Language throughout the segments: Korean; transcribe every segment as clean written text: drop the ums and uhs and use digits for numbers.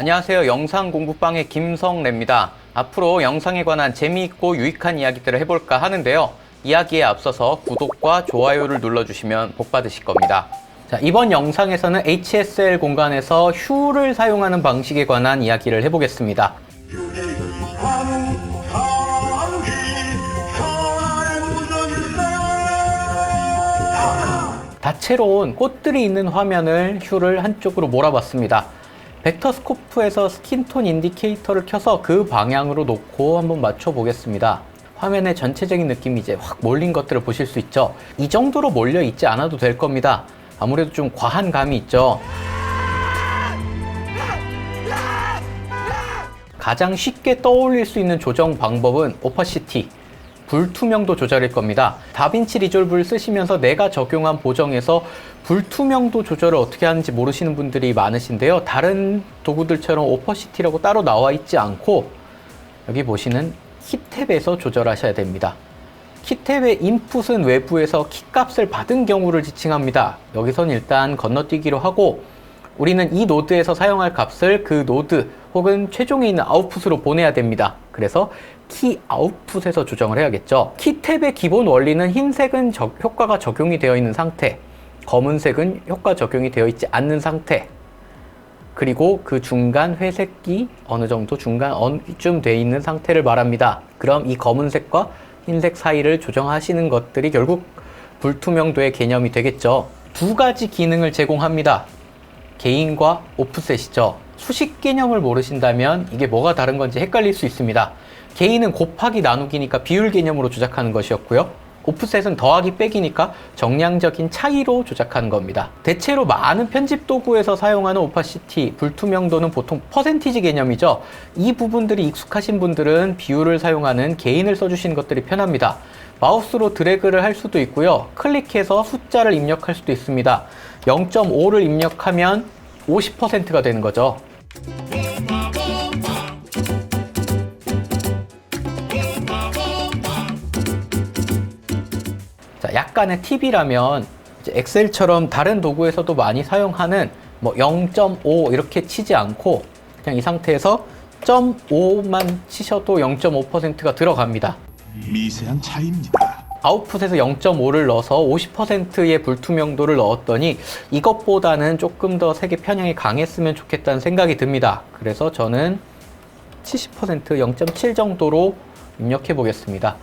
안녕하세요. 영상 공부방의 김성래입니다. 앞으로 영상에 관한 재미있고 유익한 이야기들을 해볼까 하는데요. 이야기에 앞서서 구독과 좋아요를 눌러주시면 복 받으실 겁니다. 자, 이번 영상에서는 HSL 공간에서 휴를 사용하는 방식에 관한 이야기를 해보겠습니다. 다채로운 꽃들이 있는 화면을 휴를 한쪽으로 몰아봤습니다. 벡터 스코프에서 스킨톤 인디케이터를 켜서 그 방향으로 놓고 한번 맞춰보겠습니다. 화면의 전체적인 느낌이 이제 확 몰린 것들을 보실 수 있죠. 이 정도로 몰려 있지 않아도 될 겁니다. 아무래도 좀 과한 감이 있죠. 가장 쉽게 떠올릴 수 있는 조정 방법은 오퍼시티, 불투명도 조절일 겁니다. 다빈치 리졸브를 쓰시면서 내가 적용한 보정에서 불투명도 조절을 어떻게 하는지 모르시는 분들이 많으신데요. 다른 도구들처럼 오퍼시티라고 따로 나와 있지 않고 여기 보시는 키탭에서 조절하셔야 됩니다. 키탭의 인풋은 외부에서 키값을 받은 경우를 지칭합니다. 여기선 일단 건너뛰기로 하고 우리는 이 노드에서 사용할 값을 그 노드 혹은 최종에 있는 아웃풋으로 보내야 됩니다. 그래서 키 아웃풋에서 조정을 해야겠죠. 키탭의 기본 원리는 흰색은 효과가 적용이 되어 있는 상태, 검은색은 효과 적용이 되어 있지 않는 상태, 그리고 그 중간 회색이 어느 정도 중간 어느쯤 되어 있는 상태를 말합니다. 그럼 이 검은색과 흰색 사이를 조정하시는 것들이 결국 불투명도의 개념이 되겠죠. 두 가지 기능을 제공합니다. 게인과 오프셋이죠. 수식 개념을 모르신다면 이게 뭐가 다른 건지 헷갈릴 수 있습니다. 게인은 곱하기 나누기니까 비율 개념으로 조작하는 것이었고요. 오프셋은 더하기 빼기니까 정량적인 차이로 조작하는 겁니다. 대체로 많은 편집 도구에서 사용하는 오파시티, 불투명도는 보통 퍼센티지 개념이죠. 이 부분들이 익숙하신 분들은 비율을 사용하는 게인을 써주시는 것들이 편합니다. 마우스로 드래그를 할 수도 있고요. 클릭해서 숫자를 입력할 수도 있습니다. 0.5를 입력하면 50%가 되는 거죠. 자, 약간의 팁이라면 이제 엑셀처럼 다른 도구에서도 많이 사용하는 뭐 0.5 이렇게 치지 않고 그냥 이 상태에서 0.5만 치셔도 0.5%가 들어갑니다. 미세한 차이입니다. 아웃풋에서 0.5를 넣어서 50%의 불투명도를 넣었더니 이것보다는 조금 더 색의 편향이 강했으면 좋겠다는 생각이 듭니다. 그래서 저는 70%, 0.7 정도로 입력해 보겠습니다.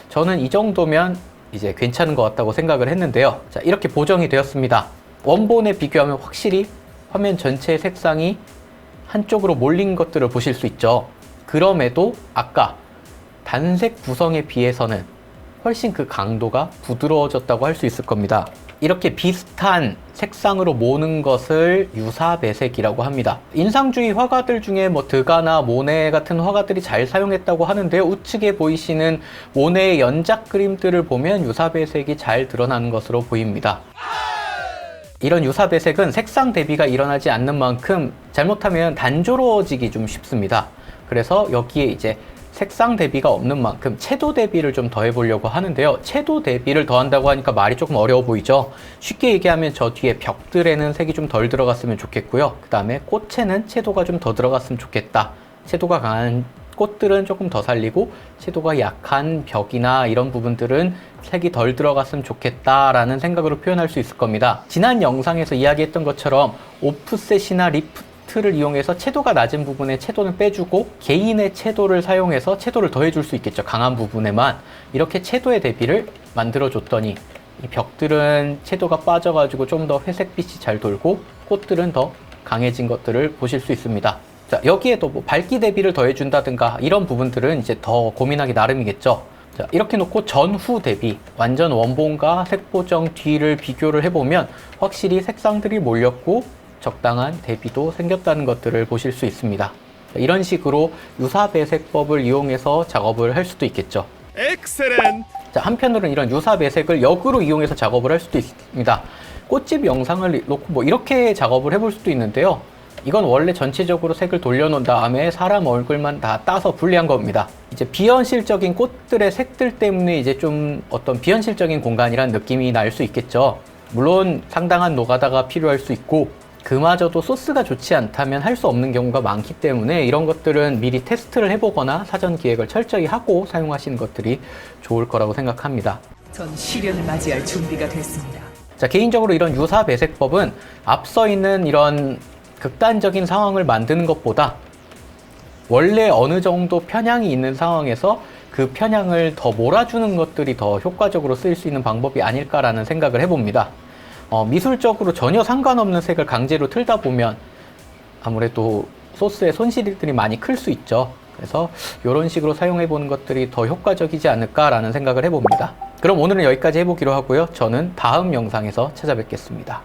저는 이 정도면 이제 괜찮은 것 같다고 생각을 했는데요. 자, 이렇게 보정이 되었습니다. 원본에 비교하면 확실히 화면 전체의 색상이 한쪽으로 몰린 것들을 보실 수 있죠. 그럼에도 아까 단색 구성에 비해서는 훨씬 그 강도가 부드러워졌다고 할 수 있을 겁니다. 이렇게 비슷한 색상으로 모는 것을 유사 배색이라고 합니다. 인상주의 화가들 중에 뭐 드가나 모네 같은 화가들이 잘 사용했다고 하는데요. 우측에 보이시는 모네의 연작 그림들을 보면 유사 배색이 잘 드러나는 것으로 보입니다. 이런 유사 배색은 색상 대비가 일어나지 않는 만큼 잘못하면 단조로워지기 좀 쉽습니다. 그래서 여기에 이제 색상 대비가 없는 만큼 채도 대비를 좀 더해 보려고 하는데요. 채도 대비를 더한다고 하니까 말이 조금 어려워 보이죠. 쉽게 얘기하면 저 뒤에 벽들에는 색이 좀 덜 들어갔으면 좋겠고요. 그 다음에 꽃에는 채도가 좀 더 들어갔으면 좋겠다. 채도가 강한 꽃들은 조금 더 살리고 채도가 약한 벽이나 이런 부분들은 색이 덜 들어갔으면 좋겠다라는 생각으로 표현할 수 있을 겁니다. 지난 영상에서 이야기했던 것처럼 오프셋이나 리프트를 이용해서 채도가 낮은 부분에 채도는 빼주고 게인의 채도를 사용해서 채도를 더해줄 수 있겠죠. 강한 부분에만. 이렇게 채도의 대비를 만들어줬더니 이 벽들은 채도가 빠져가지고 좀 더 회색빛이 잘 돌고 꽃들은 더 강해진 것들을 보실 수 있습니다. 자, 여기에도 뭐 밝기 대비를 더해준다든가 이런 부분들은 이제 더 고민하기 나름이겠죠. 자, 이렇게 놓고 전후 대비, 완전 원본과 색보정 뒤를 비교를 해보면 확실히 색상들이 몰렸고 적당한 대비도 생겼다는 것들을 보실 수 있습니다. 자, 이런 식으로 유사 배색법을 이용해서 작업을 할 수도 있겠죠. 엑셀렌트. 자, 한편으로는 이런 유사 배색을 역으로 이용해서 작업을 할 수도 있습니다. 꽃집 영상을 놓고 뭐 이렇게 작업을 해볼 수도 있는데요. 이건 원래 전체적으로 색을 돌려놓은 다음에 사람 얼굴만 다 따서 분리한 겁니다. 이제 비현실적인 꽃들의 색들 때문에 이제 좀 어떤 비현실적인 공간이란 느낌이 날 수 있겠죠. 물론 상당한 노가다가 필요할 수 있고 그마저도 소스가 좋지 않다면 할 수 없는 경우가 많기 때문에 이런 것들은 미리 테스트를 해보거나 사전 기획을 철저히 하고 사용하시는 것들이 좋을 거라고 생각합니다. 전 시련을 맞이할 준비가 됐습니다. 자, 개인적으로 이런 유사 배색법은 앞서 있는 이런 극단적인 상황을 만드는 것보다 원래 어느 정도 편향이 있는 상황에서 그 편향을 더 몰아주는 것들이 더 효과적으로 쓰일 수 있는 방법이 아닐까라는 생각을 해봅니다. 미술적으로 전혀 상관없는 색을 강제로 틀다 보면 아무래도 소스의 손실들이 많이 클 수 있죠. 그래서 이런 식으로 사용해 보는 것들이 더 효과적이지 않을까라는 생각을 해봅니다. 그럼 오늘은 여기까지 해보기로 하고요. 저는 다음 영상에서 찾아뵙겠습니다.